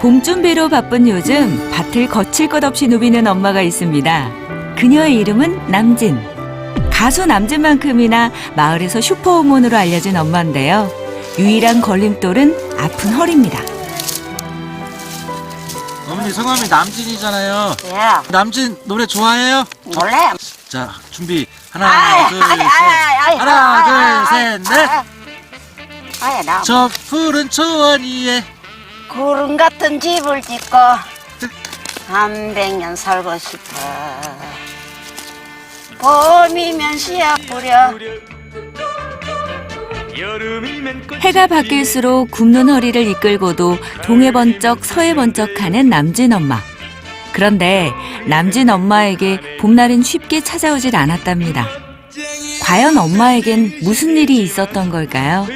봄 준비로 바쁜 요즘 밭을 거칠 것 없이 누비는 엄마가 있습니다. 그녀의 이름은 남진. 가수 남진만큼이나 마을에서 슈퍼우먼으로 알려진 엄마인데요. 유일한 걸림돌은 아픈 허리입니다. 어머니 성함이 남진이잖아요. 예. 남진 노래 좋아해요? 몰래. 자 준비 하나 둘 셋 하나 둘 셋 넷. 아예 나. 저 푸른 초원 위에 구름 같은 집을 짓고 300년 살고 싶어. 봄이면 씨앗 뿌려. 해가 바뀔수록 굽는 허리를 이끌고도 동해 번쩍 서해 번쩍하는 남진 엄마. 그런데 남진 엄마에게 봄날은 쉽게 찾아오질 않았답니다. 과연 엄마에겐 무슨 일이 있었던 걸까요?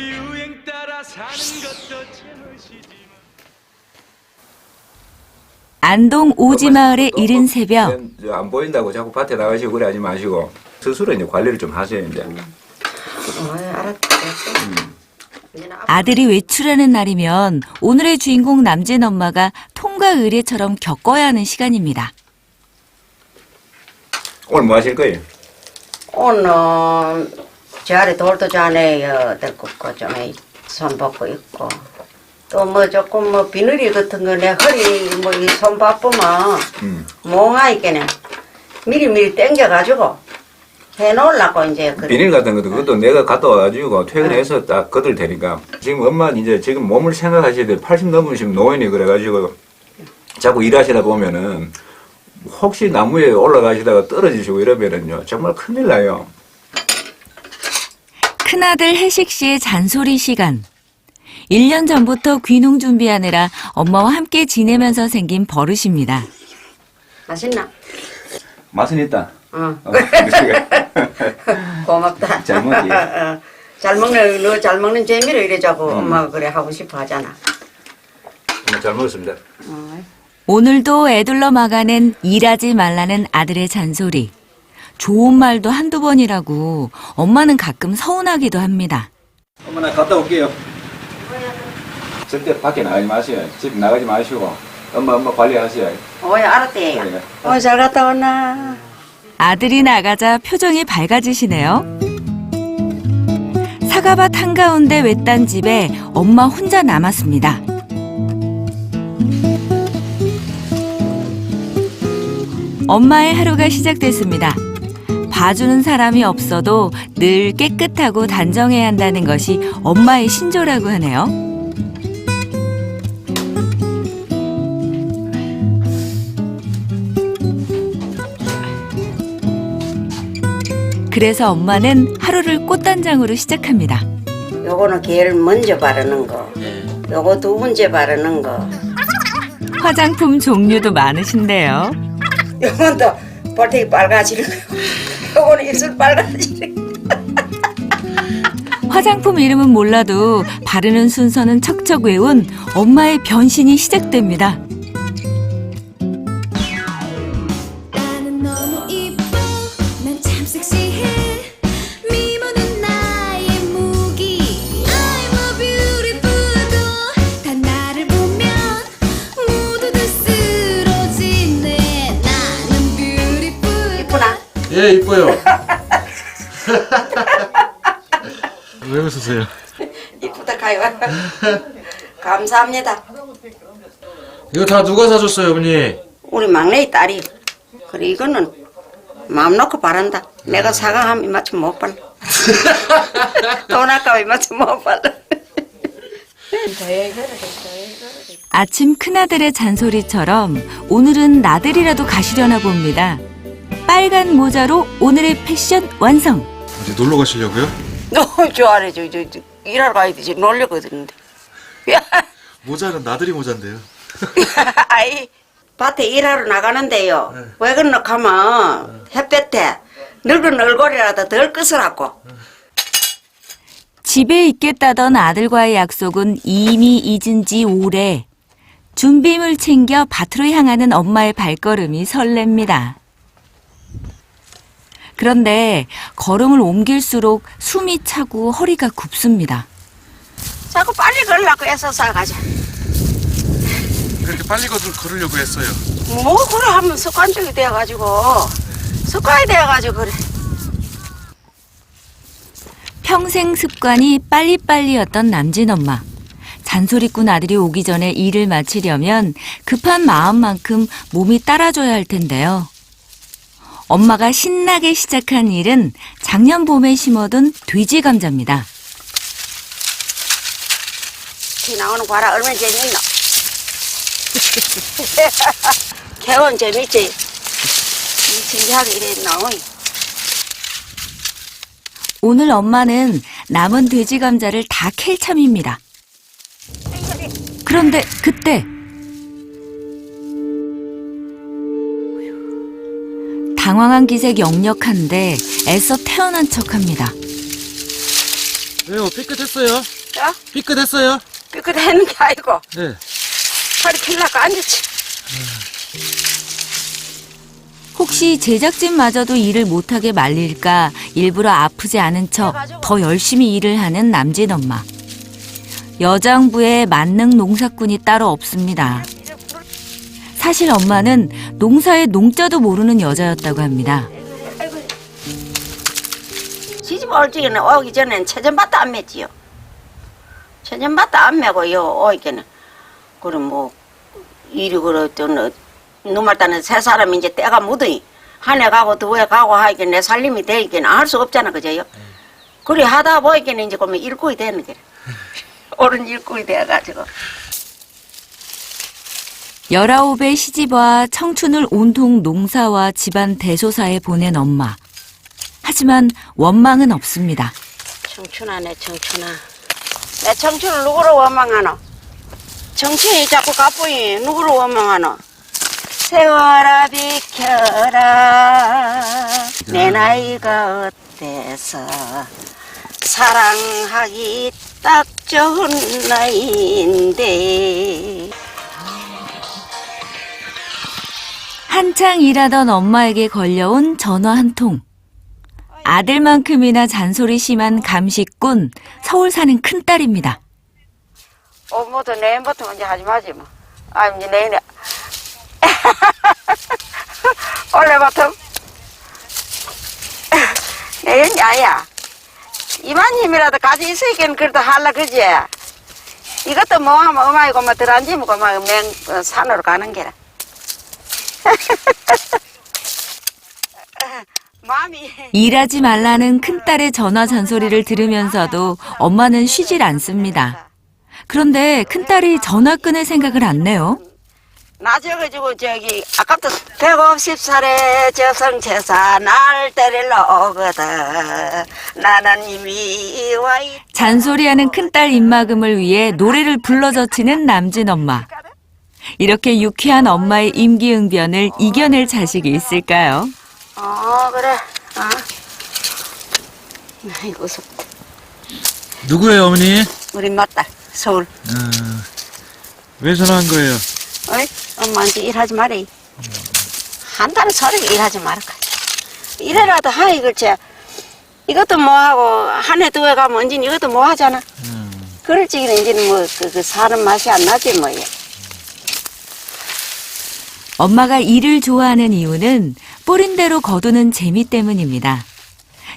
안동 오지마을의 이른 새벽. 안 보인다고 자꾸 밭에 나가시고 그래 하지 마시고 스스로 이제 관리를 좀 하세요 이제. 알았다. 아들이 외출하는 날이면 오늘의 주인공 남진 엄마가 통과 의례처럼 겪어야 하는 시간입니다. 오늘 뭐 하실 거예요? 오늘 저 아래 돌도 자네요. 데리고 좀손 벗고 있고 또 뭐 조금 뭐 비늘이 같은 거 내 허리 뭐 이 손 바쁘면 몽아 있겠네. 미리미리 땡겨가지고 해놓으려고 이제. 비닐 같은 것도 그것도 내가 갔다 와가지고 퇴근해서 딱 거들 테니까. 지금 엄마 이제 지금 몸을 생각하셔야 돼. 80 넘으시면 노인이 그래가지고 자꾸 일하시다 보면은 혹시 나무에 올라가시다가 떨어지시고 이러면은요 정말 큰일 나요. 큰아들 혜식 씨의 잔소리 시간. 1년 전부터 귀농 준비하느라 엄마와 함께 지내면서 생긴 버릇입니다. 맛있나? 맛은 있다. 응. 고맙다. 잘 먹지. 잘 먹는 너 잘 먹는 재미로 이래자고 엄마가 그래 하고 싶어 하잖아. 잘 먹었습니다. 오늘도 애둘러 막아낸 일하지 말라는 아들의 잔소리. 좋은 말도 한두 번이라고 엄마는 가끔 서운하기도 합니다. 엄마 나 갔다 올게요. 절대 밖에 나가지 마세요. 집 나가지 마시고 엄마 관리하세요. 알았대요. 그래. 잘 갔다 왔나? 아들이 나가자 표정이 밝아지시네요. 사과밭 한가운데 외딴 집에 엄마 혼자 남았습니다. 엄마의 하루가 시작됐습니다. 봐주는 사람이 없어도 늘 깨끗하고 단정해야 한다는 것이 엄마의 신조라고 하네요. 그래서 엄마는 하루를 꽃단장으로 시작합니다. 요거는 게를 먼저 바르는 거. 요거 두 번째 바르는 거. 화장품 종류도 많으신데요. 요건 또 볼테기 빨가지는 거. 요거는 입술 빨가지는 거. 화장품 이름은 몰라도 바르는 순서는 척척 외운 엄마의 변신이 시작됩니다. 나는 너무 이뻐 난 참 섹시해 미모는 나의 무기 I'm a beautiful 다 나를 보면 모두들 쓰러지네 나는 beautiful 이쁘나? 예 이뻐요. 왜 웃으세요? 이쁘다 가요. 감사합니다. 이거 다 누가 사줬어요 어머니? 우리 막내의 딸이. 그래 이거는 마음 놓고 바란다. 내가 사과하면 이만큼 못 발라. 돈 아까워 이만큼 못 발라. 아침 큰아들의 잔소리처럼 오늘은 나들이라도 가시려나 봅니다. 빨간 모자로 오늘의 패션 완성. 어디 놀러 가시려고요? 너무 좋아해. 저 일하러 가야 되지. 놀려거든요. 모자는 나들이 모자인데요. 아이 밭에 일하러 나가는데요. 왜 그러나 하면 햇볕에 늙은 얼굴이라도 덜 끄스라고. 집에 있겠다던 아들과의 약속은 이미 잊은 지 오래. 준비물 챙겨 밭으로 향하는 엄마의 발걸음이 설렙니다. 그런데 걸음을 옮길수록 숨이 차고 허리가 굽습니다. 자꾸 빨리 걸으려고 애써 싸가자. 그렇게 빨리 걸으려고 했어요? 뭐 그래 하면 습관적이 돼가지고 습관이 돼가지고 그래. 평생 습관이 빨리빨리였던 남진 엄마. 잔소리꾼 아들이 오기 전에 일을 마치려면 급한 마음만큼 몸이 따라줘야 할 텐데요. 엄마가 신나게 시작한 일은 작년 봄에 심어둔 돼지 감자입니다. 비 나오는 과라 얼마나 재밌노. 개원 재밌지. 진지하게 이래 나오. 오늘 엄마는 남은 돼지 감자를 다 캘 참입니다. 그런데 그때 당황한 기색 역력한데 애써 태어난 척합니다. 왜요? 삐끗했어요? 어? 삐끗했어요? 삐끗하는 게 아니고 네. 허리 필라고 앉았지. 혹시 제작진마저도 일을 못하게 말릴까 일부러 아프지 않은 척 더 열심히 일을 하는 남진 엄마. 여장부에 만능 농사꾼이 따로 없습니다. 사실 엄마는 농사의 농자도 모르는 여자였다고 합니다. 시집 올 적에는 오기 전에는 체전밭도 안 맸지요. 체전밭도 안 매고요. 오기에는 그럼 뭐 일이 그랬던 눈말 따는 세 사람이 이제 때가 묻으니 한 해 가고 두 해 가고 하기엔 내 살림이 되기는 알 수 없잖아 그죠요. 그래 하다 보이기는 이제 그러면 일꾼이 되는 거래. 옳은 일꾼이 돼가지고. 19의 시집와 청춘을 온통 농사와 집안 대소사에 보낸 엄마. 하지만 원망은 없습니다. 청춘아 내 청춘아. 내 청춘을 누구로 원망하노? 청춘이 자꾸 가쁘니 누구로 원망하노? 세월아 비켜라 내 나이가 어때서 사랑하기 딱 좋은 나이인데. 한창 일하던 엄마에게 걸려온 전화 한 통. 아들만큼이나 잔소리 심한 감시꾼, 서울 사는 큰딸입니다. 오늘부터 내일부터 먼저 하지 마지 뭐. 아 이제 내일에 원래부터 내일이 아야. 이만 힘이라도 가지 있으니까 그래도 할라 그지. 이것도 뭐 하면 엄마이고 뭐 들어앉으면 그만 산으로 가는 게라. 마음이 일하지 말라는 큰딸의 전화 잔소리를 들으면서도 엄마는 쉬질 않습니다. 그런데 큰딸이 전화 끊을 생각을 안 내요. 낮아가지고 저기 아까부터 150살의 저승체사 날 때리러 오거든. 나는 이미 와 있다. 잔소리하는 큰딸 입막음을 위해 노래를 불러젖히는 남진 엄마. 이렇게 유쾌한 엄마의 임기응변을 이겨낼 자식이 있을까요? 그래. 아이고 누구예요, 어머니? 우리 맏딸 서울. 왜 전화한 거예요? 어이? 엄마한테 일하지 말이. 한 달에 서리게 일하지 말까. 이래라도 하이 그렇지. 이것도 뭐하고 한 해 두 해 가면 언제 이것도 뭐 하잖아. 그럴 적에는 이제는 뭐 그 사는 맛이 안 나지 뭐예. 엄마가 일을 좋아하는 이유는 뿌린 대로 거두는 재미 때문입니다.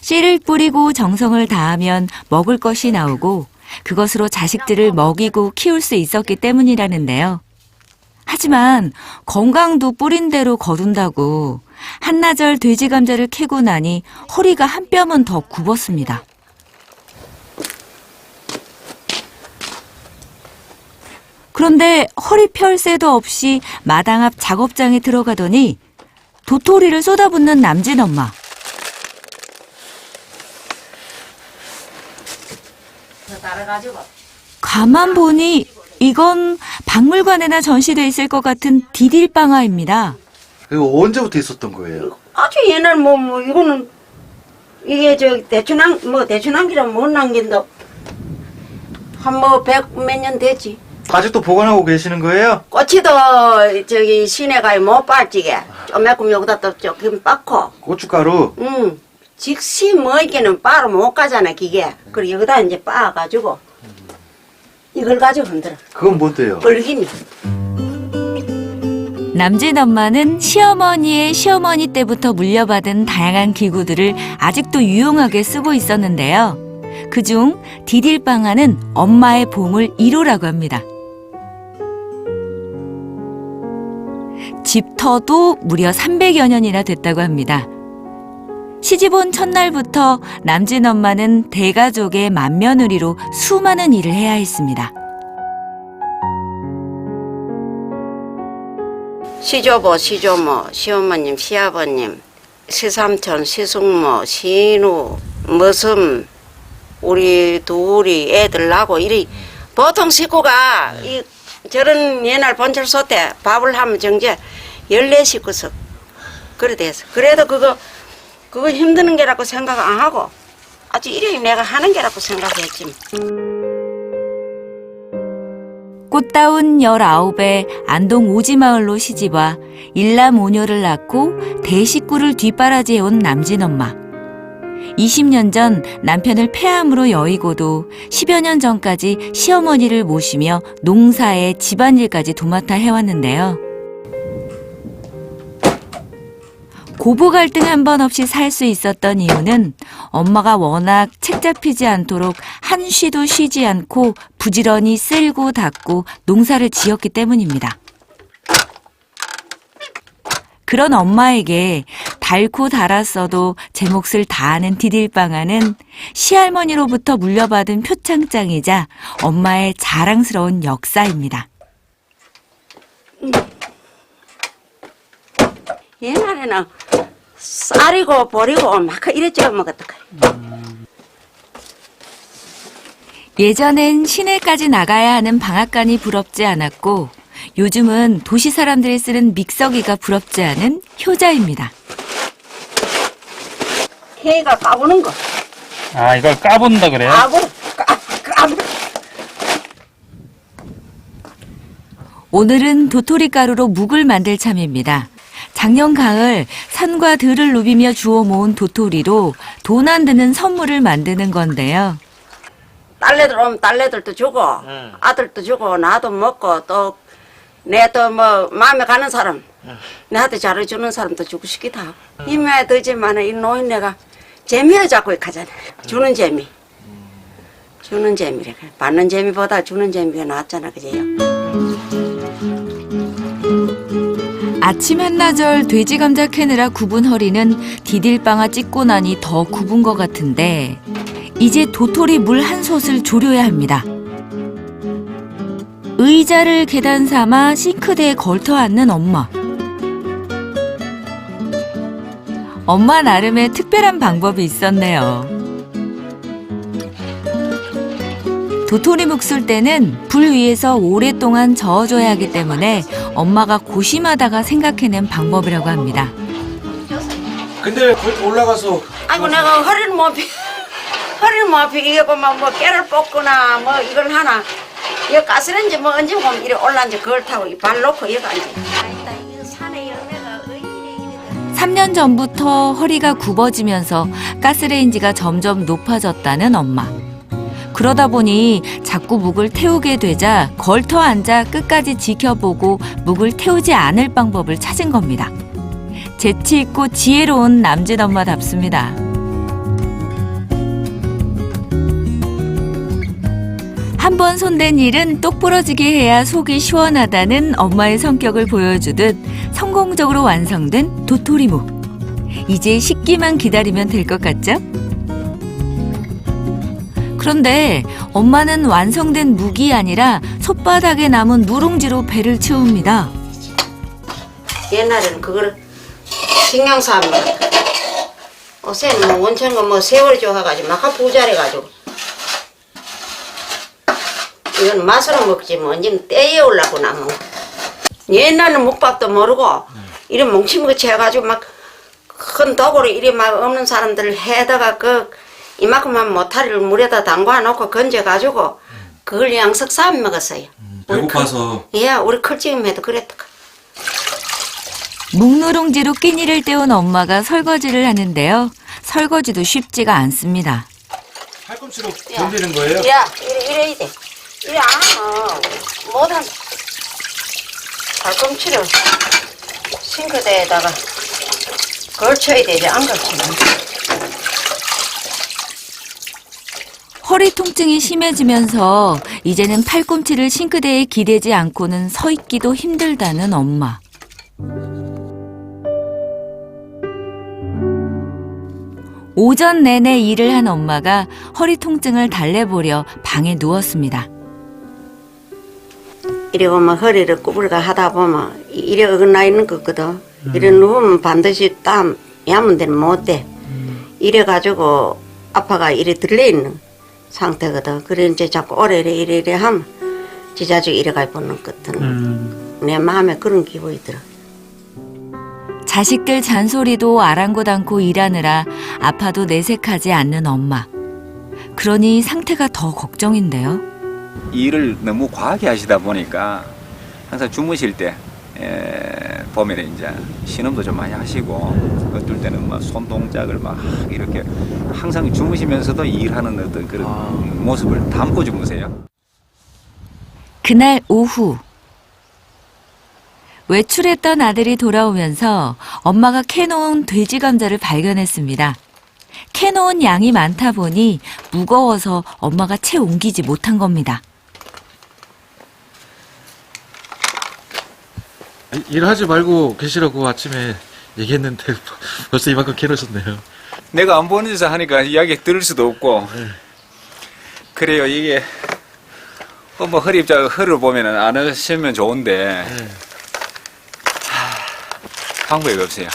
씨를 뿌리고 정성을 다하면 먹을 것이 나오고 그것으로 자식들을 먹이고 키울 수 있었기 때문이라는데요. 하지만 건강도 뿌린 대로 거둔다고 한나절 돼지 감자를 캐고 나니 허리가 한 뼘은 더 굽었습니다. 그런데 허리 펼 새도 없이 마당 앞 작업장에 들어가더니 도토리를 쏟아붓는 남진 엄마. 가만 보니 이건 박물관에나 전시돼 있을 것 같은 디딜방아입니다. 이거 언제부터 있었던 거예요? 아주 옛날 뭐 이거는 이게 저 대추 남기라면 못 남긴다. 한 뭐 100몇 년 됐지. 아직도 보관하고 계시는 거예요? 꼬치도 저기 시내 가에 못 빨지게 조금 여기다 또 조금 빻고. 고춧가루? 즉시 먹기는 빠로 못 가잖아 기계. 그리고 여기다 이제 빻아가지고 이걸 가지고 흔들어. 그건 뭔데요? 벌기니. 남진 엄마는 시어머니의 시어머니 때부터 물려받은 다양한 기구들을 아직도 유용하게 쓰고 있었는데요. 그중 디딜방아는 엄마의 보물 1호라고 합니다. 집터도 무려 300여 년이나 됐다고 합니다. 시집온 첫날부터 남진 엄마는 대가족의 맏며느리로 수많은 일을 해야 했습니다. 시조보, 시조모, 시어머님, 시아버님, 시삼촌, 시숙모, 시누, 머슴, 우리 둘이 애들 낳고 이리 보통 식구가 이 저런 옛날 본철소 때 밥을 하면 정제 14식구석 그래 돼서 그래도 그거 힘드는 게라고 생각 안 하고 아주 이래 내가 하는 게라고 생각했지. 꽃다운 19에 안동 오지마을로 시집와 일남 오녀를 낳고 대식구를 뒷바라지해온 남진 엄마. 20년 전 남편을 폐암으로 여의고도 10여 년 전까지 시어머니를 모시며 농사에 집안일까지 도맡아 해왔는데요. 고부 갈등 한 번 없이 살 수 있었던 이유는 엄마가 워낙 책 잡히지 않도록 한쉬도 쉬지 않고 부지런히 쓸고 닦고 농사를 지었기 때문입니다. 그런 엄마에게 닳고 닳았어도 제 몫을 다하는 디딜방아는 시할머니로부터 물려받은 표창장이자 엄마의 자랑스러운 역사입니다. 옛날에는 쌀이고 보리고 막 이래 쪄 먹었다. 예전엔 시내까지 나가야 하는 방앗간이 부럽지 않았고 요즘은 도시 사람들이 쓰는 믹서기가 부럽지 않은 효자입니다. 해가 까부는 거. 아, 이걸 까본다 그래요? 까부. 오늘은 도토리 가루로 묵을 만들 참입니다. 작년 가을 산과 들을 누비며 주워 모은 도토리로 돈 안 드는 선물을 만드는 건데요. 딸내들 오면 딸내들도 주고 아들도 주고 나도 먹고 또 내 또 뭐 마음에 가는 사람 나한테 잘해주는 사람도 주고 싶기도 하고 힘에 들지만은 이 노인네가 재미를 잡고 가잖아. 주는 재미. 주는 재미래. 받는 재미보다 주는 재미가 낫잖아. 그제요. 아침 한나절 돼지 감자 캐느라 굽은 허리는 디딜방아 찍고 나니 더 굽은 것 같은데 이제 도토리 물 한 솥을 졸여야 합니다. 의자를 계단 삼아 싱크대에 걸터 앉는 엄마. 엄마 나름의 특별한 방법이 있었네요. 도토리 묵을 때는 불 위에서 오랫동안 저어줘야 하기 때문에 엄마가 고심하다가 생각해낸 방법이라고 합니다. 근데 올라가서 아이고 내가 허리를 못 피게 보면 뭐 깨를 뽑거나 뭐 이걸 하나 이 가스레인지 뭐 언제 보면 이래 올라앉아 그걸 타고 발 놓고 여기 앉아. 아니다 이거 산에 열매가 이래 3년 전부터 허리가 굽어지면서 가스레인지가 점점 높아졌다는 엄마. 그러다 보니 자꾸 묵을 태우게 되자 걸터 앉아 끝까지 지켜보고 묵을 태우지 않을 방법을 찾은 겁니다. 재치 있고 지혜로운 남진 엄마답습니다. 한 번 손댄 일은 똑부러지게 해야 속이 시원하다는 엄마의 성격을 보여주듯 성공적으로 완성된 도토리묵. 이제 식기만 기다리면 될 것 같죠? 그런데 엄마는 완성된 묵이 아니라 솥바닥에 남은 누룽지로 배를 채웁니다. 옛날에는 그거를 신경 쓰면 요새는 뭐 원천거 뭐 세월 좋아가지고 막 부자래가지고 이건 맛으로 먹지 뭐 언제는 때에 올라고 나 먹어. 옛날에는 묵밥도 모르고 이래 뭉치뭉치 해가지고 막 큰 도구로 이래 막 없는 사람들 해다가 그 이만큼만 모타리를 물에다 담가 놓고 건져가지고 그걸 양석 싸 먹었어요. 배고파서. 예, 우리 클지임에도 그랬다. 묵누룽지로 끼니를 때운 엄마가 설거지를 하는데요. 설거지도 쉽지가 않습니다. 팔꿈치로 돌리는 거예요? 야, 이래 돼. 이래 안 하면 못한 발꿈치를 싱크대에다가 걸쳐야 되지, 안 걸치면. 허리 통증이 심해지면서 이제는 팔꿈치를 싱크대에 기대지 않고는 서 있기도 힘들다는 엄마. 오전 내내 일을 한 엄마가 허리 통증을 달래보려 방에 누웠습니다. 이래 보면 허리를 구부리가 하다 보면 이래 어긋나 있는 거거든. 이래 누우면 반드시 땀 야문 데는 못 돼. 이래 가지고 아파가 이래 들려 있는 상태거든. 그래 이제 자꾸 오래 이래 하면 지자주 이래 가 보는 것은 내 마음에 그런 기분이 들어. 자식들 잔소리도 아랑곳 않고 일하느라 아파도 내색하지 않는 엄마. 그러니 상태가 더 걱정인데요. 일을 너무 과하게 하시다 보니까 항상 주무실 때 보면 이제 신음도 좀 많이 하시고 어떨 때는 막 손 동작을 막 이렇게 항상 주무시면서도 일하는 어떤 그런 모습을 담고 주무세요. 그날 오후 외출했던 아들이 돌아오면서 엄마가 캐놓은 돼지 감자를 발견했습니다. 캐놓은 양이 많다 보니 무거워서 엄마가 채 옮기지 못한 겁니다. 일하지 말고 계시라고 아침에 얘기했는데 벌써 이만큼 캐놓으셨네요. 내가 안 보는 데서 하니까 이야기 들을 수도 없고 그래요. 이게 뭐 허리를 보면은 안 하시면 좋은데 방법이 없어요.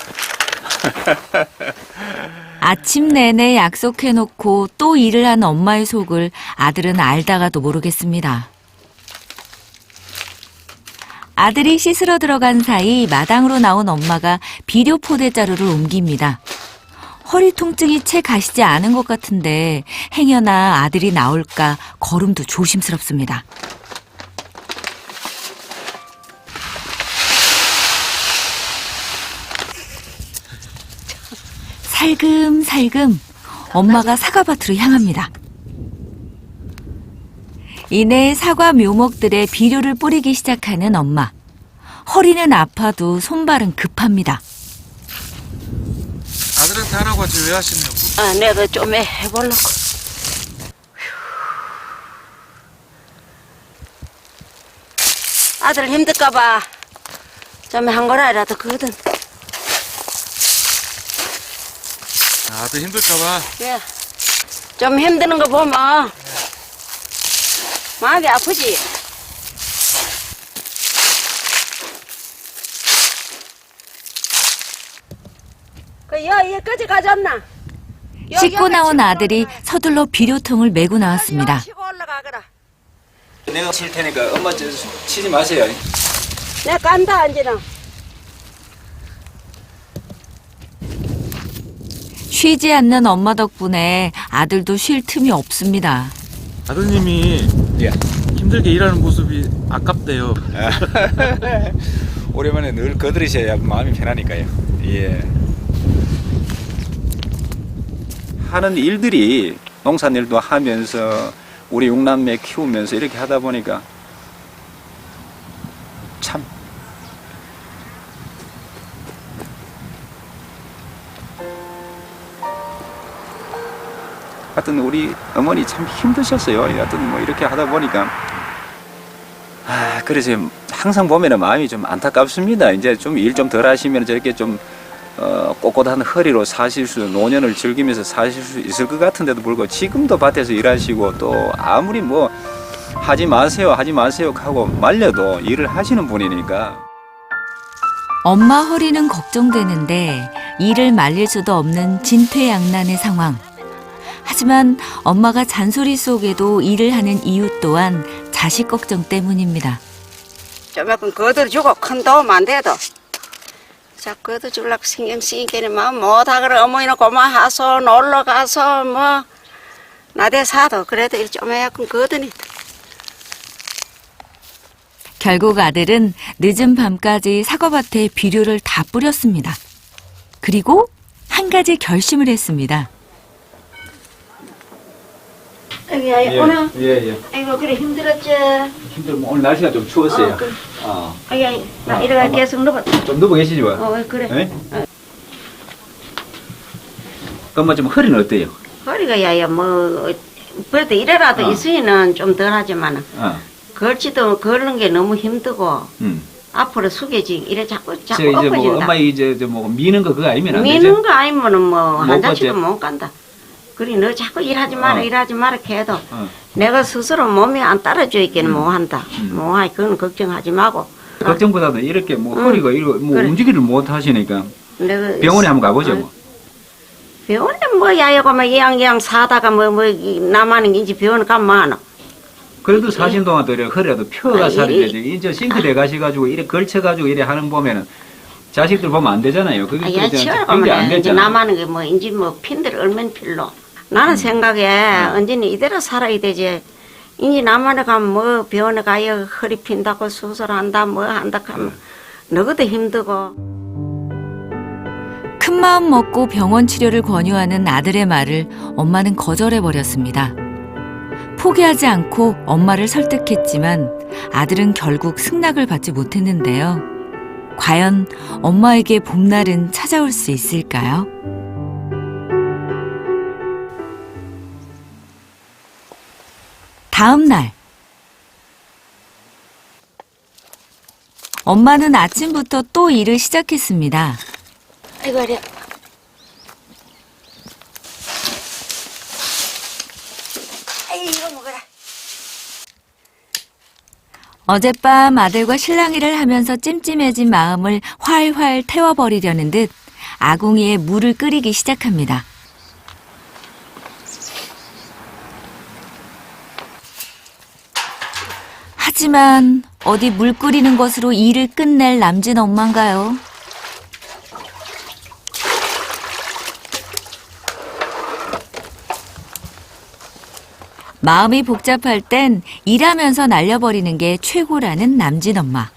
아침 내내 약속해놓고 또 일을 한 엄마의 속을 아들은 알다가도 모르겠습니다. 아들이 씻으러 들어간 사이 마당으로 나온 엄마가 비료 포대자루를 옮깁니다. 허리 통증이 채 가시지 않은 것 같은데 행여나 아들이 나올까 걸음도 조심스럽습니다. 살금살금 엄마가 사과밭으로 향합니다. 이내 사과 묘목들에 비료를 뿌리기 시작하는 엄마. 허리는 아파도 손발은 급합니다. 아들한테 하라고 하지 왜 하시냐고. 내가 좀 해보려고. 아들 힘들까봐 좀 한 거라도 그거든. 아들 힘들까봐. 예. 좀 힘드는 거 보면 마음이 아프지. 여기까지 가졌나? 씻고 나온 아들이 서둘러 비료통을 메고 나왔습니다. 치고 올라가거라. 내가 칠 테니까 엄마 치지 마세요. 내가 간다 이제는. 쉬지 않는 엄마 덕분에 아들도 쉴 틈이 없습니다. 아드님이 예. 힘들게 일하는 모습이 아깝대요. 오랜만에 늘 거들으셔야 마음이 편하니까요. 예. 하는 일들이 농산일도 하면서 우리 6남매 키우면서 이렇게 하다 보니까 참 하여튼 우리 어머니 참 힘드셨어요. 하여튼 뭐 이렇게 하다 보니까 그래서 항상 보면은 마음이 좀 안타깝습니다. 이제 좀 일 좀 덜 하시면 저렇게 좀 꼿꼿한 허리로 노년을 즐기면서 사실 수 있을 것 같은데도 불구하고 지금도 밭에서 일하시고 또 아무리 뭐 하지 마세요 하고 말려도 일을 하시는 분이니까. 엄마 허리는 걱정되는데 이를 말릴 수도 없는 진퇴양난의 상황. 하지만 엄마가 잔소리 속에도 일을 하는 이유 또한 자식 걱정 때문입니다. 좀 약간 거들주고 큰 도움 안 돼도 자꾸 거들주려고 신경 쓰이기는 뭐다 그래. 어머니는 고마워서 놀러 가서 뭐 나대 사도 그래도 좀 약간 거드니. 결국 아들은 늦은 밤까지 사과밭에 비료를 다 뿌렸습니다. 그리고 한 가지 결심을 했습니다. 아이고, 오늘, 예. 아이고, 그래, 힘들었지? 힘들 오늘 날씨가 좀 추웠어요. 그래. 어. 아이고, 나 이래가 계속 넣어. 좀 누워 계시지 뭐. 그래. 예? 그럼 뭐좀 허리는 어때요? 허리가 야야, 그래도 이래라도 있으면은 좀 덜 하지만, 걸지도 걸는 게 너무 힘들고, 앞으로 숙여지, 이래 자꾸 저 이제 뭐 엎어진다. 엄마 이제 뭐 미는 거 그거 아니면 안 되죠? 미는 거 아니면은 한 못 잔씩도 걷지? 못 간다. 그래, 너 자꾸 일하지 마라, 일하지 마라 해도, 어. 내가 스스로 몸이 안 따라줘 있기는 못 한다. 뭐, 그건 걱정하지 말고. 걱정보다도 이렇게 뭐 허리가 이거 뭐 그래. 움직이를 못 하시니까 내가 병원에 한번 가보죠 뭐. 병원에 뭐 야야가 뭐 이양 사다가 나만은 이제 병원 가면 많아. 그래도 사신 동안 또 이렇게 허리라도 펴가 아, 살이 이- 되지. 이제 싱크대 가셔가지고 이래 걸쳐가지고 이래 하는 보면은 자식들 보면 안 되잖아요. 그게 야, 그냥 치워라 그게 안 가면 이제 되잖아요. 나만은 게 이제 핀들 얼마나 필로. 나는 생각에 언제는 이대로 살아야 되지. 이제 나만에 가면 병원에 가야 허리 핀다고 수술한다 한다 하면 너희도 힘들고. 큰 마음 먹고 병원 치료를 권유하는 아들의 말을 엄마는 거절해버렸습니다. 포기하지 않고 엄마를 설득했지만 아들은 결국 승낙을 받지 못했는데요. 과연 엄마에게 봄날은 찾아올 수 있을까요? 다음 날 엄마는 아침부터 또 일을 시작했습니다. 아이고, 그래. 이거 먹어라. 어젯밤 아들과 실랑이를 하면서 찜찜해진 마음을 활활 태워버리려는 듯 아궁이에 물을 끓이기 시작합니다. 하지만 어디 물 끓이는 것으로 일을 끝낼 남진 엄마인가요? 마음이 복잡할 땐 일하면서 날려버리는 게 최고라는 남진 엄마.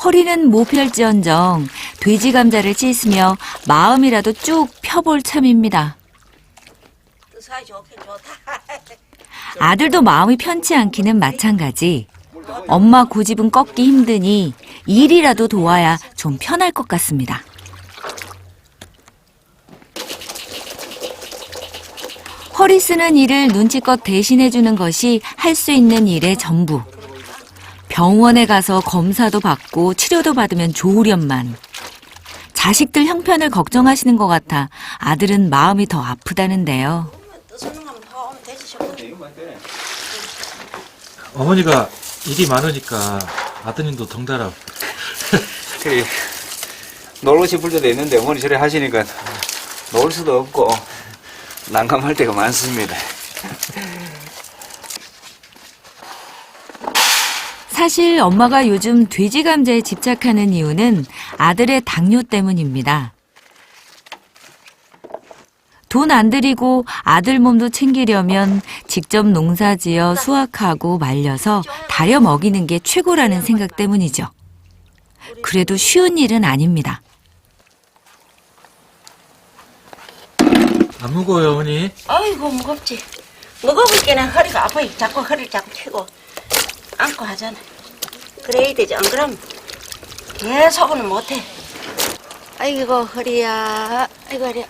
허리는 못 펼지언정 돼지 감자를 씻으며 마음이라도 쭉 펴볼 참입니다. 사이 좋긴 좋다. 아들도 마음이 편치 않기는 마찬가지. 엄마 고집은 꺾기 힘드니 일이라도 도와야 좀 편할 것 같습니다. 허리 쓰는 일을 눈치껏 대신해주는 것이 할 수 있는 일의 전부. 병원에 가서 검사도 받고 치료도 받으면 좋으련만. 자식들 형편을 걱정하시는 것 같아 아들은 마음이 더 아프다는데요. 어머니가 일이 많으니까 아드님도 덩달아. 그래 놀고 싶을 때도 있는데 어머니 저래 하시니까 놀 수도 없고 난감할 때가 많습니다. 사실 엄마가 요즘 돼지 감자에 집착하는 이유는 아들의 당뇨 때문입니다. 돈 안 들이고 아들 몸도 챙기려면 직접 농사지어 수확하고 말려서 다려 먹이는 게 최고라는 생각 때문이죠. 그래도 쉬운 일은 아닙니다. 안 무거워요, 어머니? 아이고, 무겁지. 무거우니까 허리가 아파요. 자꾸 허리를 자꾸 펴고 안고 하잖아. 그래야 되지. 안 그러면 계속은 못해. 아이고, 허리야. 아이고, 허리야.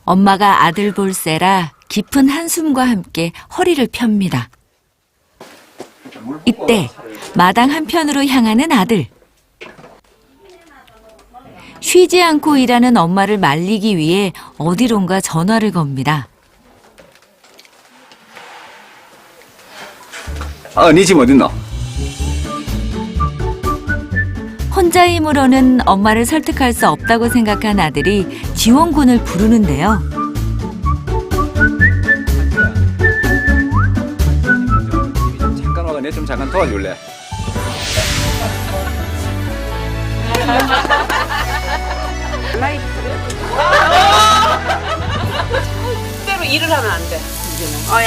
엄마가 아들 볼세라 깊은 한숨과 함께 허리를 펴니다. 이때 마당 한편으로 향하는 아들. 쉬지 않고 일하는 엄마를 말리기 위해 어디론가 전화를 겁니다. 니 집 어딨노? 혼자 힘으로는 엄마를 설득할 수 없다고 생각한 아들이 지원군을 부르는데요. 잠깐 와가 내 좀 잠깐 도와줄래? 대로 일을 하면 안 돼.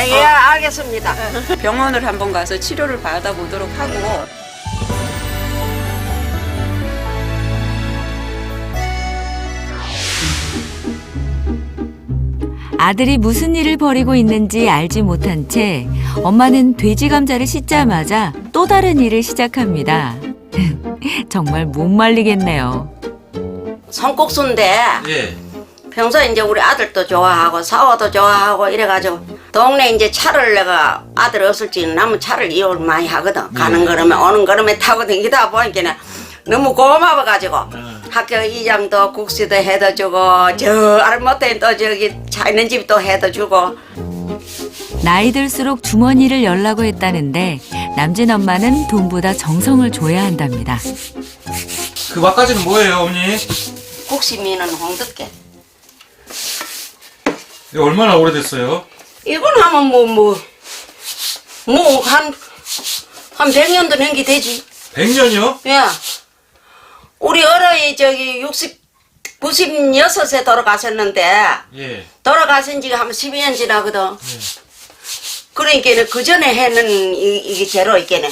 예, 알겠습니다. 병원을 한번 가서 치료를 받아보도록 하고. 아들이 무슨 일을 벌이고 있는지 알지 못한 채 엄마는 돼지 감자를 씻자마자 또 다른 일을 시작합니다. 정말 못 말리겠네요. 손국수인데 예. 평소에 이제 우리 아들도 좋아하고 사오도 좋아하고 이래가지고 동네 이제 차를 내가 아들 없을 적에는 남은 차를 이용을 많이 하거든. 가는 걸음에 오는 걸음에 타고 다니다 보니까 너무 고마워가지고 학교 이장도 국수도 해다 주고 저 알못에 또 저기 차 있는 집도 해다 주고. 나이 들수록 주머니를 열라고 했다는데 남진 엄마는 돈보다 정성을 줘야 한답니다. 그 막가지는 뭐예요, 어머니? 국시미는 홍두깨. 이거 얼마나 오래됐어요? 이건 하면 한 100년도 넘게 되지. 100년이요? 야, 우리 어른이 저기 96에 돌아가셨는데, 예. 돌아가신 지가 한 12년 지나거든. 그러니까 그 전에 해는 이게 제로 있겠네.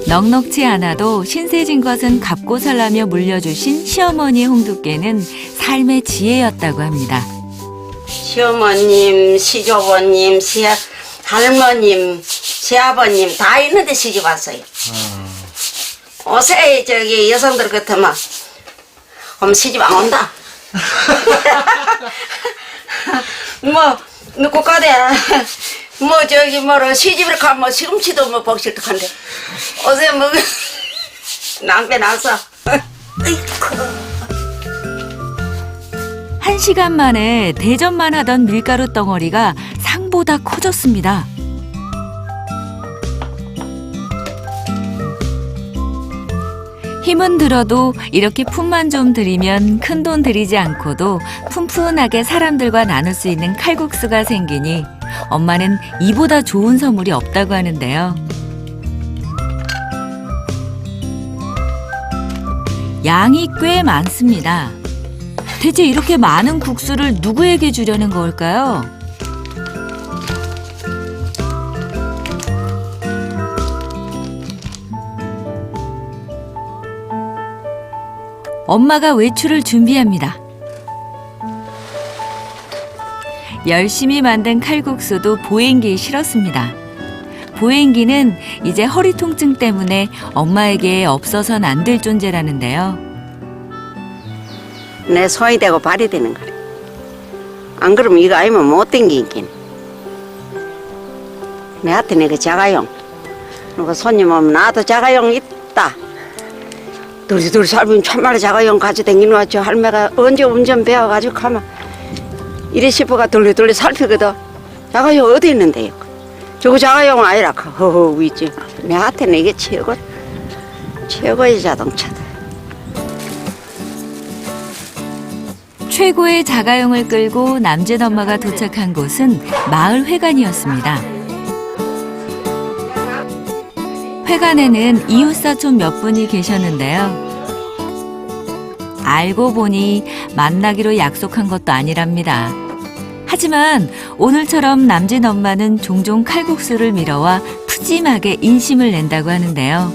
넉넉지 않아도 신세진 것은 갚고 살라며 물려주신 시어머니 홍두깨는 삶의 지혜였다고 합니다. 시어머님, 시조부님, 할머님, 시아버님 다 있는데 시집 왔어요. 요새 저기 여성들 같으면 시집 안 온다. 국가대 저기 시집을 가면 시금치도 복실득한데 어제 낭배 나서. 한 시간 만에 대전만 하던 밀가루 덩어리가 상보다 커졌습니다. 힘은 들어도 이렇게 품만 좀 들이면 큰돈 들이지 않고도 푼푼하게 사람들과 나눌 수 있는 칼국수가 생기니 엄마는 이보다 좋은 선물이 없다고 하는데요. 양이 꽤 많습니다. 대체 이렇게 많은 국수를 누구에게 주려는 걸까요? 엄마가 외출을 준비합니다. 열심히 만든 칼국수도 보행기에 실었습니다. 보행기는 이제 허리 통증 때문에 엄마에게 없어선 안 될 존재라는데요. 내 손이 되고 발이 되는 거래. 안 그러면 이거 아니면 못 댕기긴. 내한테 내가 자가용. 누가 손님 오면 나도 자가용 있다. 둘이 살면 참말로 자가용 가지고 댕기는 저 할매가 언제 운전 배워가지고 가면 이래 싶어가 둘리 살피거든. 자가용 어디 있는데요? 저거 자가용 아니라 허허 있지. 내한테는 이게 최고의 자동차다. 최고의 자가용을 끌고 남진 엄마가 도착한 곳은 마을 회관이었습니다. 회관에는 이웃사촌 몇 분이 계셨는데요. 알고 보니 만나기로 약속한 것도 아니랍니다. 하지만 오늘처럼 남진 엄마는 종종 칼국수를 밀어와 푸짐하게 인심을 낸다고 하는데요.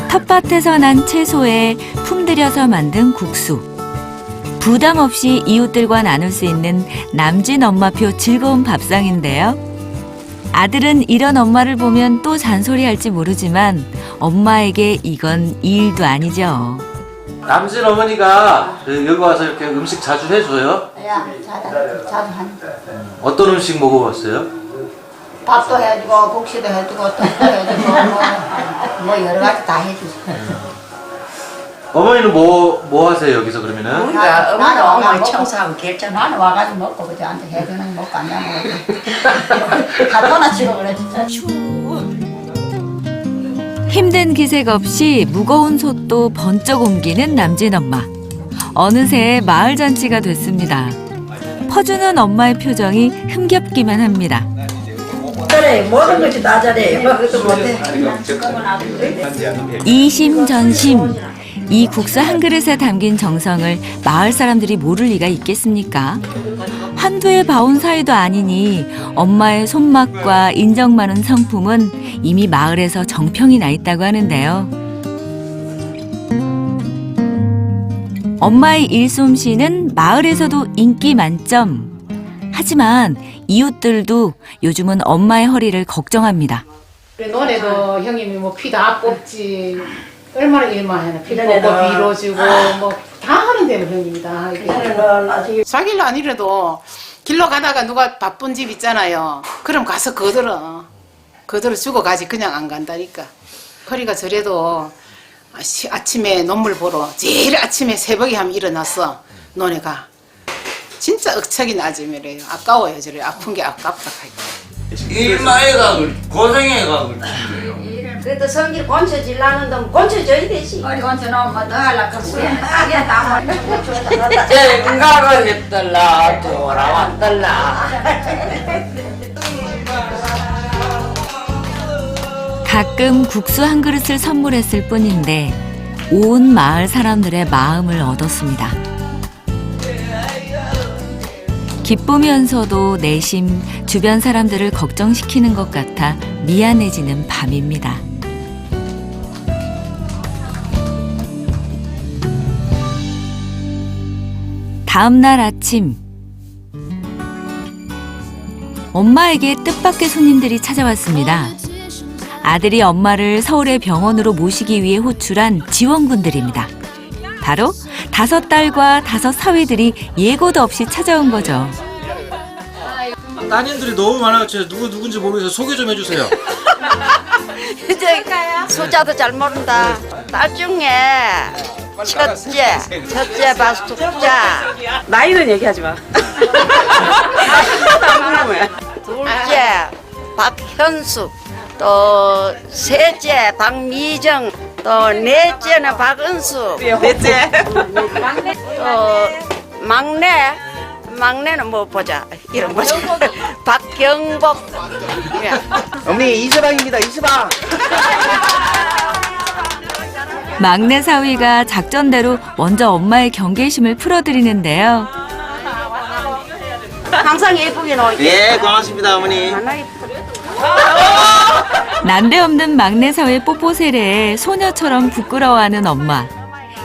텃밭에서 난 채소에 품들여서 만든 국수. 부담 없이 이웃들과 나눌 수 있는 남진 엄마표 즐거운 밥상인데요. 아들은 이런 엄마를 보면 또 잔소리할지 모르지만 엄마에게 이건 일도 아니죠. 남진 어머니가 여기 와서 이렇게 음식 자주 해줘요? 야, 자주 한. 어떤 음식 먹어봤어요? 밥도 해주고, 국시도 해주고, 떡도 해주고, 뭐 여러 가지 다 해주고. 어머니는 뭐 하세요 여기서 그러면은? 엄마는 어머니 청소하고 결정. 나는 와가지고 먹고, 그저 앉아 해주는 먹고 안 먹고. 갖다나 치고 그래, 진짜. 힘든 기색 없이 무거운 솥도 번쩍 옮기는 남진 엄마. 어느새 마을 잔치가 됐습니다. 퍼주는 엄마의 표정이 흥겹기만 합니다. 그래, 모든 것이 다 잘해. 그것도 못해. 이심전심. 이 국수 한 그릇에 담긴 정성을 마을 사람들이 모를 리가 있겠습니까? 한두해 봐온 사이도 아니니 엄마의 손맛과 인정 많은 성품은 이미 마을에서 정평이 나 있다고 하는데요. 엄마의 일솜씨는 마을에서도 인기 만점. 하지만 이웃들도 요즘은 엄마의 허리를 걱정합니다. 그래, 너네도 형님이 뭐 피 다 뽑지. 얼마나 일만 해나. 피 뽑고 빌어주고 뭐 다 하는데 뭐 형님이 다 하게. 자기를 아니래도 길로 가다가 누가 바쁜 집 있잖아요. 그럼 가서 거들어 주고 가지 그냥 안 간다니까. 허리가 저래도 아침에 논물 보러 제일 아침에 새벽에 하면 일어났어. 너네가 진짜 억척이 나지면래요. 아까워요. 저래 아픈 게 아깝다. 일마에가 고생해가 그래요. 그래도 성질 곤쳐질라는 놈 곤쳐줘야 되지. 어디 건져 놓으면 더 하려고 수에는 하게 담아. 생각을 했달라 돌아왔달라. 가끔 국수 한 그릇을 선물했을 뿐인데 온 마을 사람들의 마음을 얻었습니다. 기쁘면서도 내심 주변 사람들을 걱정시키는 것 같아 미안해지는 밤입니다. 다음 날 아침, 엄마에게 뜻밖의 손님들이 찾아왔습니다. 아들이 엄마를 서울의 병원으로 모시기 위해 호출한 지원군들입니다. 바로 5딸과 5 사위들이 예고도 없이 찾아온 거죠. 따님들이 너무 많아서 누구 누군지 모르겠어요. 소개 좀 해주세요. 숫자도 잘 모른다. 딸 중에 첫째 박숙자, 나이는 얘기하지 마. 둘째 박현숙, 또 셋째 박미정, 또 넷째는 박은수, 넷째. 또 막내는 뭐 보자 이름 보자. 박경복. 어머니 이서방입니다. 이서방. 막내 사위가 작전대로 먼저 엄마의 경계심을 풀어드리는데요. 항상 예쁘게 놓. 예 고맙습니다 어머니. 난데없는 막내 사위 뽀뽀 세례에 소녀처럼 부끄러워하는 엄마.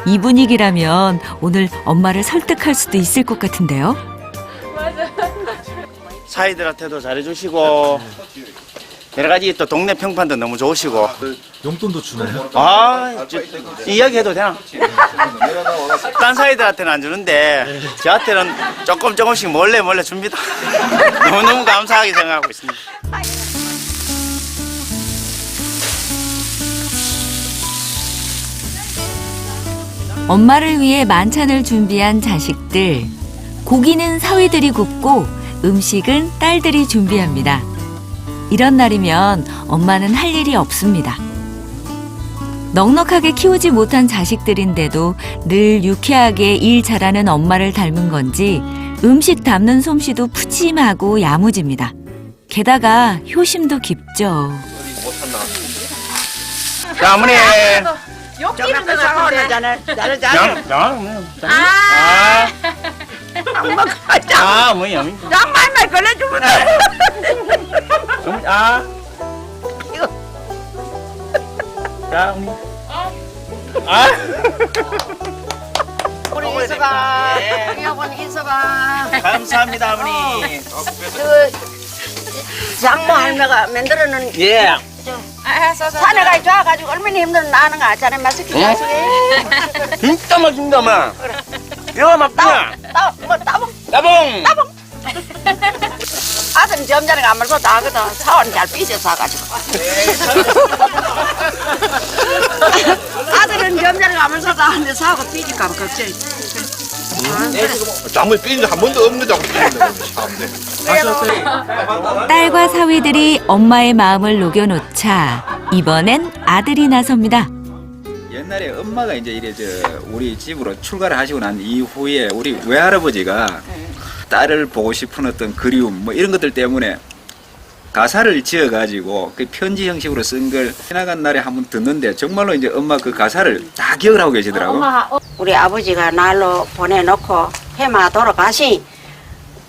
이 분위기라면 오늘 엄마를 설득할 수도 있을 것 같은데요. 사이들한테도 잘해주시고 여러 가지 또 동네 평판도 너무 좋으시고. 용돈도 주나요? 이야기해도 되나? 딴 사이들한테는 안 주는데 저한테는 조금씩 몰래 줍니다. 너무너무 감사하게 생각하고 있습니다. 엄마를 위해 만찬을 준비한 자식들. 고기는 사위들이 굽고 음식은 딸들이 준비합니다. 이런 날이면 엄마는 할 일이 없습니다. 넉넉하게 키우지 못한 자식들인데도 늘 유쾌하게 일 잘하는 엄마를 닮은 건지 음식 담는 솜씨도 푸짐하고 야무집니다. 게다가 효심도 깊죠. 자 어머니. 조금 더 사오잖아. 어머니. 양말만 걸려주면 어머니 자 어머니. 우리 이서가, 우리 이서가. 감사합니다 어머니. 장모 할매가 만들어놓은 예. 산에 가 좋아가지고 얼마나 힘들어 나는 거 알잖아. 맛있게 맛있게. 진짜 맛있습니다 어머. 이거 맛있냐? 따봉. 아들은 점잖은 거 안 먹고 다 하거든. 사원은 잘 삐져 사가지고. 아들은 점잖은 거 안 먹고 다 하는데 사고 삐질까 봐 걱정이. 잠을 삐진 적 한 번도 없는 자고 딸과 사위들이 엄마의 마음을 녹여놓자 이번엔 아들이 나섭니다. 옛날에 엄마가 이제 우리 집으로 출가를 하시고 난 이후에 우리 외할아버지가 딸을 보고 싶은 어떤 그리움 뭐 이런 것들 때문에 가사를 지어가지고 그 편지 형식으로 쓴 걸 지나간 날에 한번 듣는데 정말로 이제 엄마 그 가사를 다 기억을 하고 계시더라고. 우리 아버지가 날로 보내놓고 해마 돌아가시.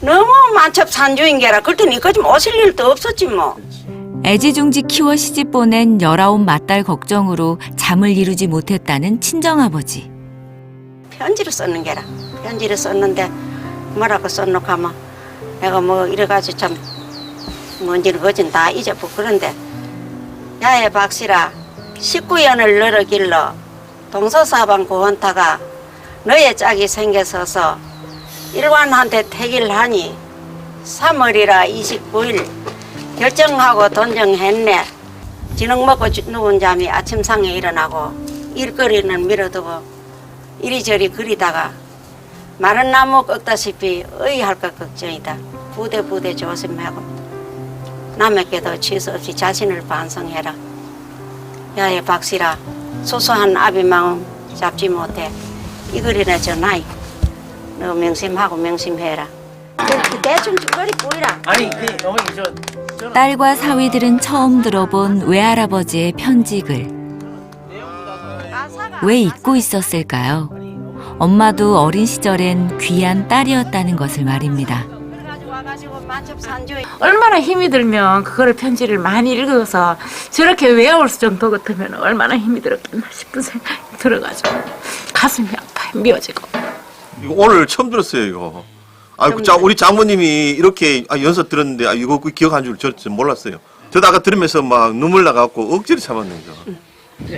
너무 만첩산중인 게라 그랬더니 이거 좀 오실 일도 없었지 뭐. 애지중지 키워 시집 보낸 19 맏딸 걱정으로 잠을 이루지 못했다는 친정아버지. 편지를 썼는 게라. 편지를 썼는데 뭐라고 썼노 하면 내가 뭐 이래가지고 참 뭔지는 거진 다 잊어보고 그런데 야의 박씨라 19년을 너를 길러 동서사방 고원타가 너의 짝이 생겨서서 일관한테 택일하니 3월이라 29일 결정하고 돈정했네. 저녁 먹고 누운 잠이 아침상에 일어나고 일거리는 밀어두고 이리저리 그리다가 마른 나무 꺾다시피 의할 것 걱정이다. 부대 조심하고 남에게도 취소 없이 자신을 반성해라. 야의 박씨라 소소한 아비 마음 잡지 못해 이 글이나 저 나이 너 명심하고 명심해라. 대충 줄거리 보이라. 아니 어머니 딸과 사위들은 처음 들어본 외할아버지의 편지글. 왜 잊고 있었을까요? 엄마도 어린 시절엔 귀한 딸이었다는 것을 말입니다. 얼마나 힘이 들면 그거를 편지를 많이 읽어서 저렇게 외울 정도 같으면 얼마나 힘이 들었겠나 싶은 생각이 들어가지고 가슴이 아파요. 미어지고. 이거 오늘 처음 들었어요, 이거. 우리 장모님이 이렇게 연서 들었는데 이거 기억한 줄 저 몰랐어요. 저도 아까 들으면서 막 눈물 나갖고 억지로 참았네요.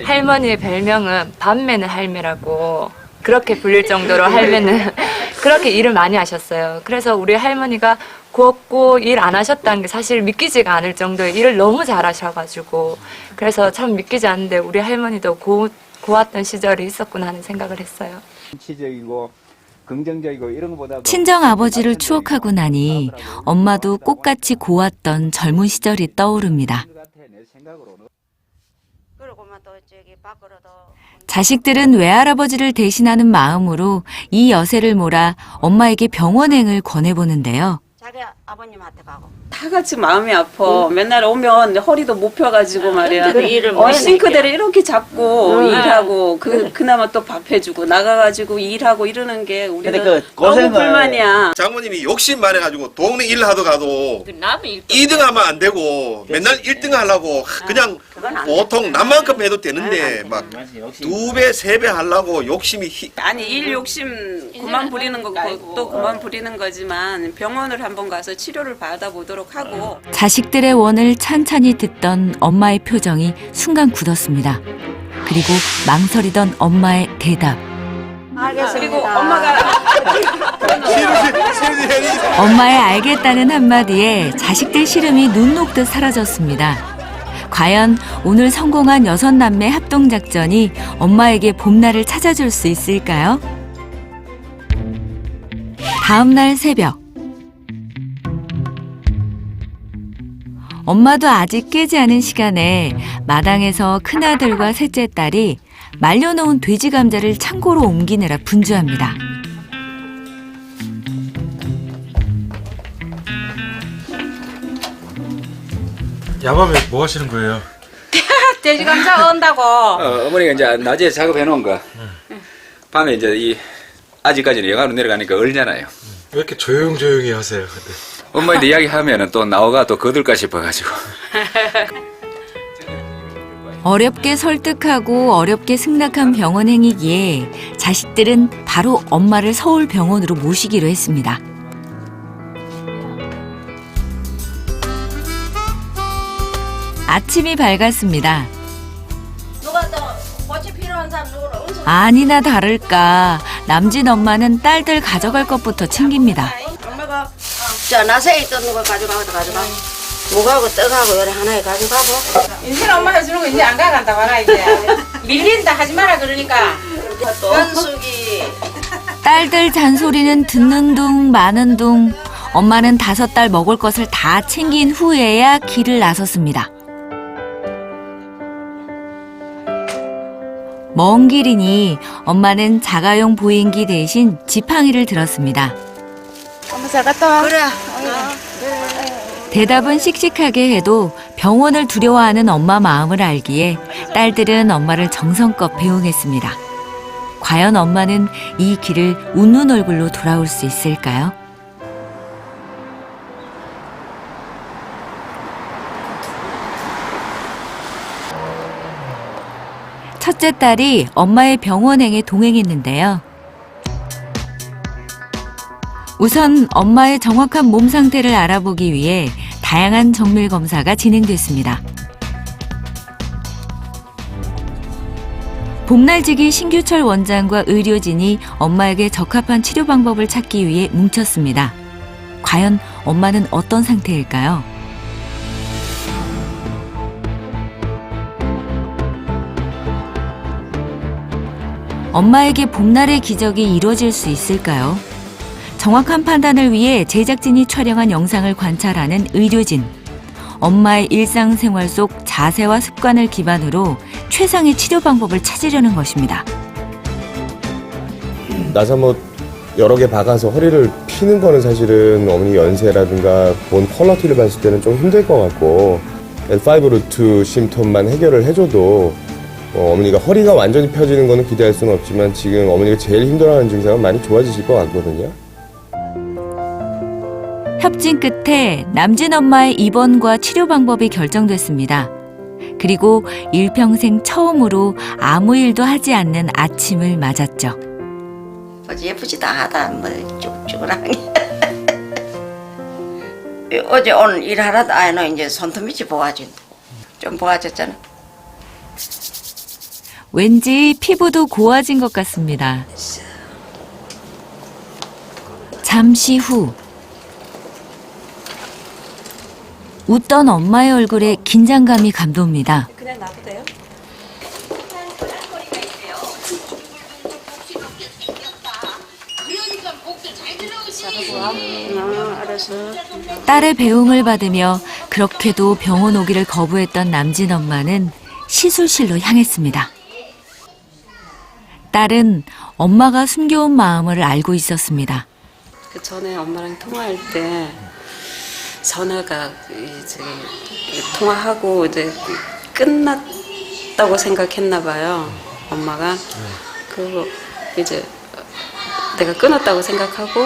할머니의 별명은 밤매는 할매라고 그렇게 불릴 정도로 할매는 그렇게 일을 많이 하셨어요. 그래서 우리 할머니가 곱고 일 안 하셨다는 게 사실 믿기지가 않을 정도의 일을 너무 잘하셔가지고 그래서 참 믿기지 않는데 우리 할머니도 고왔던 시절이 있었구나 하는 생각을 했어요. 정치적이고 긍정적이고 이런 것보다 친정 아버지를 추억하고 나니 엄마도 꽃같이 고왔던 젊은 시절이 떠오릅니다. 자식들은 외할아버지를 대신하는 마음으로 이 여세를 몰아 엄마에게 병원행을 권해보는데요. 자기 아버님한테 가고 다 같이 마음이 아파. 맨날 오면 허리도 못 펴가지고 말이야. 일을 싱크대를 이렇게 잡고 일하고 그나마 또 밥 해주고 나가가지고 일하고 이러는 게 우리는 너무 불만이야. 장모님이 욕심 많아가지고 동네 일 하러 가도 2등 하면 안 되고 맨날 1등 하려고 그냥 보통 남만큼 해도 되는데 막 2배, 3배 하려고 욕심이 아니 일 욕심 그만 부리는 거고 또 그만 부리는 거지만 병원을 한번 가서 치료를 받아보도록 하고. 자식들의 원을 찬찬히 듣던 엄마의 표정이 순간 굳었습니다. 그리고 망설이던 엄마의 대답. 그리고 엄마가 엄마의 알겠다는 한마디에 자식들 시름이 눈 녹듯 사라졌습니다. 과연 오늘 성공한 6남매 합동작전이 엄마에게 봄날을 찾아줄 수 있을까요? 다음 날 새벽. 엄마도 아직 깨지 않은 시간에 마당에서 큰아들과 셋째 딸이 말려놓은 돼지 감자를 창고로 옮기느라 분주합니다. 야밤에 뭐 하시는 거예요? 돼지 감자 온다고. 어머니가 이제 낮에 작업해 놓은 거 밤에 이제 아직까지는 여가로 내려가니까 얼잖아요. 왜 이렇게 조용조용히 하세요? 근데 엄마한테 이야기하면은 또 나오가 또 거들까 싶어가지고. 어렵게 설득하고 어렵게 승낙한 병원행이기에 자식들은 바로 엄마를 서울병원으로 모시기로 했습니다. 아침이 밝았습니다. 누가 또 꽃이 필요한 사람 누구를 아니나 다를까 남진 엄마는 딸들 가져갈 것부터 챙깁니다. 엄마가 자 나세에 있던 거 가져가고 무하고 떡하고 요래 하나에 가져가고 인생 엄마 해주는 거 이제 안 가간다 봐라 이제. 밀린다 하지 마라 그러니까. 현숙이 딸들 잔소리는 듣는 둥 마는 둥 엄마는 5딸 먹을 것을 다 챙긴 후에야 길을 나섰습니다. 먼 길이니 엄마는 자가용 보행기 대신 지팡이를 들었습니다. 엄마 잘 갔다 와. 그래 대답은 씩씩하게 해도 병원을 두려워하는 엄마 마음을 알기에 딸들은 엄마를 정성껏 배웅했습니다. 과연 엄마는 이 길을 웃는 얼굴로 돌아올 수 있을까요? 첫째 딸이 엄마의 병원행에 동행했는데요. 우선 엄마의 정확한 몸 상태를 알아보기 위해 다양한 정밀 검사가 진행됐습니다. 봄날지기 신규철 원장과 의료진이 엄마에게 적합한 치료 방법을 찾기 위해 뭉쳤습니다. 과연 엄마는 어떤 상태일까요? 엄마에게 봄날의 기적이 이루어질 수 있을까요? 정확한 판단을 위해 제작진이 촬영한 영상을 관찰하는 의료진. 엄마의 일상생활 속 자세와 습관을 기반으로 최상의 치료 방법을 찾으려는 것입니다. 나사 뭐 여러 개 박아서 허리를 피는 거는 사실은 어머니 연세라든가 본 퀄러티를 봤을 때는 좀 힘들 것 같고 L5 루트 심텀만 해결을 해줘도 어머니가 허리가 완전히 펴지는 거는 기대할 수는 없지만 지금 어머니가 제일 힘들어하는 증상은 많이 좋아지실 것 같거든요. 협진 끝에 남진 엄마의 입원과 치료 방법이 결정됐습니다. 그리고 일평생 처음으로 아무 일도 하지 않는 아침을 맞았죠. 어제 예쁘지다 하다 뭐 쭈글쭈글하게. 어제 오늘 일하러도 아이는 이제 손톱 밑이 좀 보아졌잖아. 왠지 피부도 고와진 것 같습니다. 잠시 후 웃던 엄마의 얼굴에 긴장감이 감돕니다. 그냥 놔둬요? 딸의 배웅을 받으며 그렇게도 병원 오기를 거부했던 남진 엄마는 시술실로 향했습니다. 딸은 엄마가 숨겨온 마음을 알고 있었습니다. 그 전에 엄마랑 통화할 때 전화가 이제 통화하고 이제 끝났다고 생각했나 봐요. 엄마가. 그리고 이제 내가 끊었다고 생각하고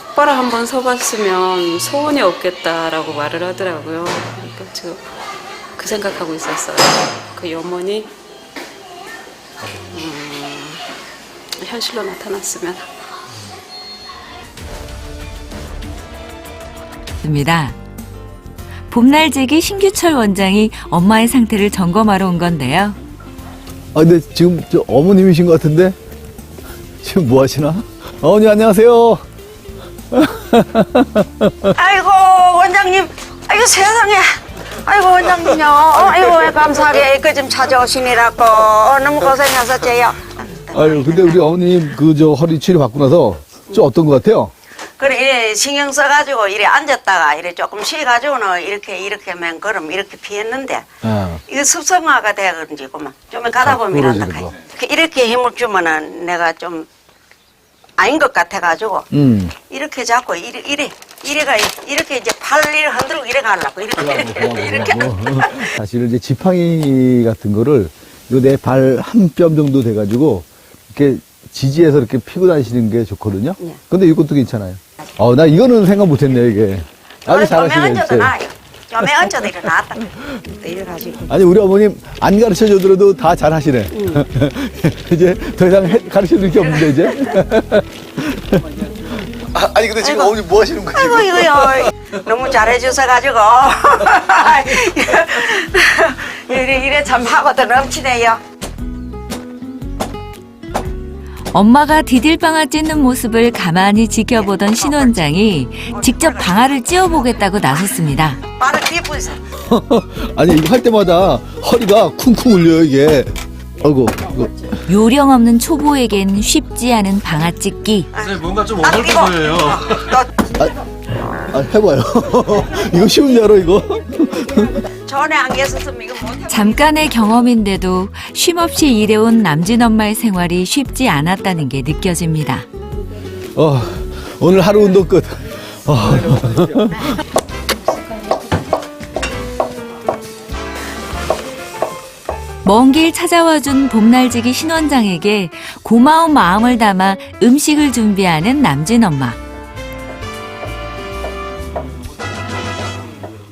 똑바로 한번 서봤으면 소원이 없겠다라고 말을 하더라고요. 그러니까 지금 그 생각하고 있었어요. 그 어머니 현실로 나타났으면. 입니다. 봄날지기 신규철 원장이 엄마의 상태를 점검하러 온 건데요. 근데 지금 저 어머님이신 것 같은데 지금 뭐 하시나? 어머니 안녕하세요. 아이고 원장님, 아이고 세상에, 아이고 원장님요, 아이고 감사하게 이거 좀 찾아오시니라고 너무 고생하셨지요. 아유 근데 우리 어머님 그 저 허리 치료 받고 나서 좀 어떤 것 같아요? 그래 이래 신경 써가지고 이래 앉았다가 이래 조금 쉬가지고는 이렇게만 걸음 이렇게 피했는데 이거 습성화가 돼 그런지 그만 좀 가다 보면 한다. 이렇게 힘을 주면은 내가 좀 아닌 것 같아가지고 이렇게 잡고 이래가 이렇게 이제 팔을 이렇게 흔들고 이래 가려고 이렇게 사실 이제 지팡이 같은 거를 내 발 한 뼘 정도 돼가지고 이렇게 지지해서 이렇게 피고 다니시는 게 좋거든요. 근데 이것도 괜찮아요. 나 이거는 생각 못했네요 이게. 아주 잘하시네요. 점에 얹어도 일어났다. 이래가지고. 아니 우리 어머님 안 가르쳐 주더라도 다 잘하시네. 이제 더 이상 가르쳐 줄 게 없는데 이제. 아니 근데 지금 어머님 뭐 하시는 거예요? 아이고 이거요. 너무 잘해줘서 가지고 이래 참 하고도 넘치네요. 엄마가 디딜방아 찢는 모습을 가만히 지켜보던 신 원장이 직접 방아를 찧어보겠다고 나섰습니다. 발을 뒤부서. 아니 이거 할 때마다 허리가 쿵쿵 울려요 이게. 아이고 이거. 요령 없는 초보에겐 쉽지 않은 방아 찢기. 선생님 뭔가 좀 어설퍼 보여요. 해봐요. 이거 쉬운 줄 알아 이거? 전에 안 계셨으면 이거 못해. 잠깐의 경험인데도 쉼없이 일해온 남진 엄마의 생활이 쉽지 않았다는 게 느껴집니다. 오늘 하루 운동 끝. 먼 길 찾아와준 봄날지기 신원장에게 고마운 마음을 담아 음식을 준비하는 남진 엄마.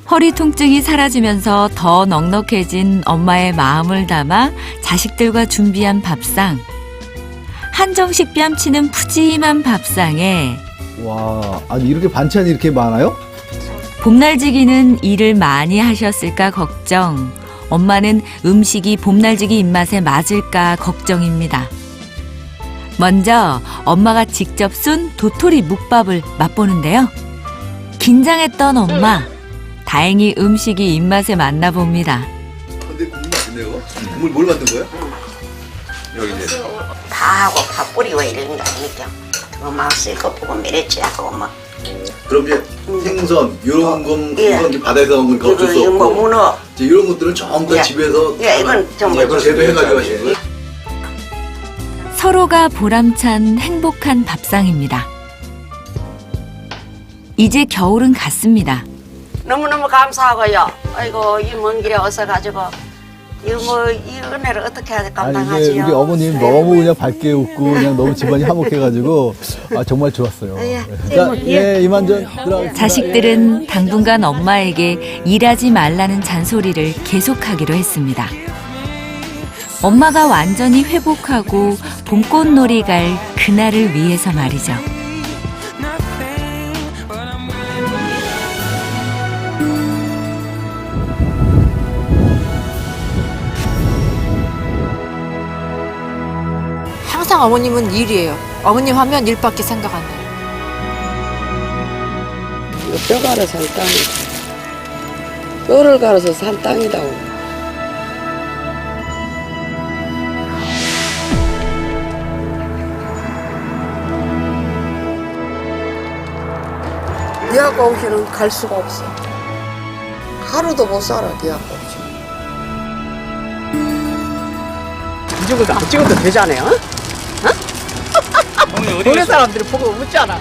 허리 통증이 사라지면서 더 넉넉해진 엄마의 마음을 담아 자식들과 준비한 밥상. 한정식 뺨치는 푸짐한 밥상에 와, 아니 이렇게 반찬이 이렇게 많아요? 봄날지기는 일을 많이 하셨을까 걱정. 엄마는 음식이 봄날지기 입맛에 맞을까 걱정입니다. 먼저 엄마가 직접 쏜 도토리 묵밥을 맛보는데요. 긴장했던 엄마. 다행히 음식이 입맛에 맞나 봅니다. 근데 국물 맛있네요. 국물 뭘 만든 거야? 여기 이제 다 하고 밥 뿌리고 이런 거 아니니까 그거 막 쓸거 보고 메레치 하고 뭐 그럼 이제 생선 이런 건 예. 이건 이제 바다에서 나온 건 어쩔 수 이거 뭐 없고 문어 이제 이런 것들은 전부 다 예. 집에서 예, 이건 전부 이걸 제도해가지고 하시는 거예요? 서로가 보람찬 행복한 밥상입니다. 이제 겨울은 갔습니다. 너무너무 감사하고요. 아이고 이 먼 길에 어서 가지고 이 은혜를 어떻게 아니, 감당하지요? 이게 우리 어머님 너무 그냥 밝게 웃고 그냥 너무 집안이 화목해가지고 아, 정말 좋았어요. 자, 예, 이만전 들어가겠습니다. 자식들은 당분간 엄마에게 일하지 말라는 잔소리를 계속하기로 했습니다. 엄마가 완전히 회복하고 봄꽃놀이 갈 그날을 위해서 말이죠. 항상 어머님은 일이에요. 어머님 하면 일밖에 생각 안 나요. 이거 뼈 갈아서 산 땅이다. 뼈를 갈아서 산 땅이다. 니 아까 없이는 갈 수가 없어. 하루도 못 살아, 니 아까 없이. 이 정도 안 찍어도 되잖아요. 어? 동네 사람들이 보고 웃잖아.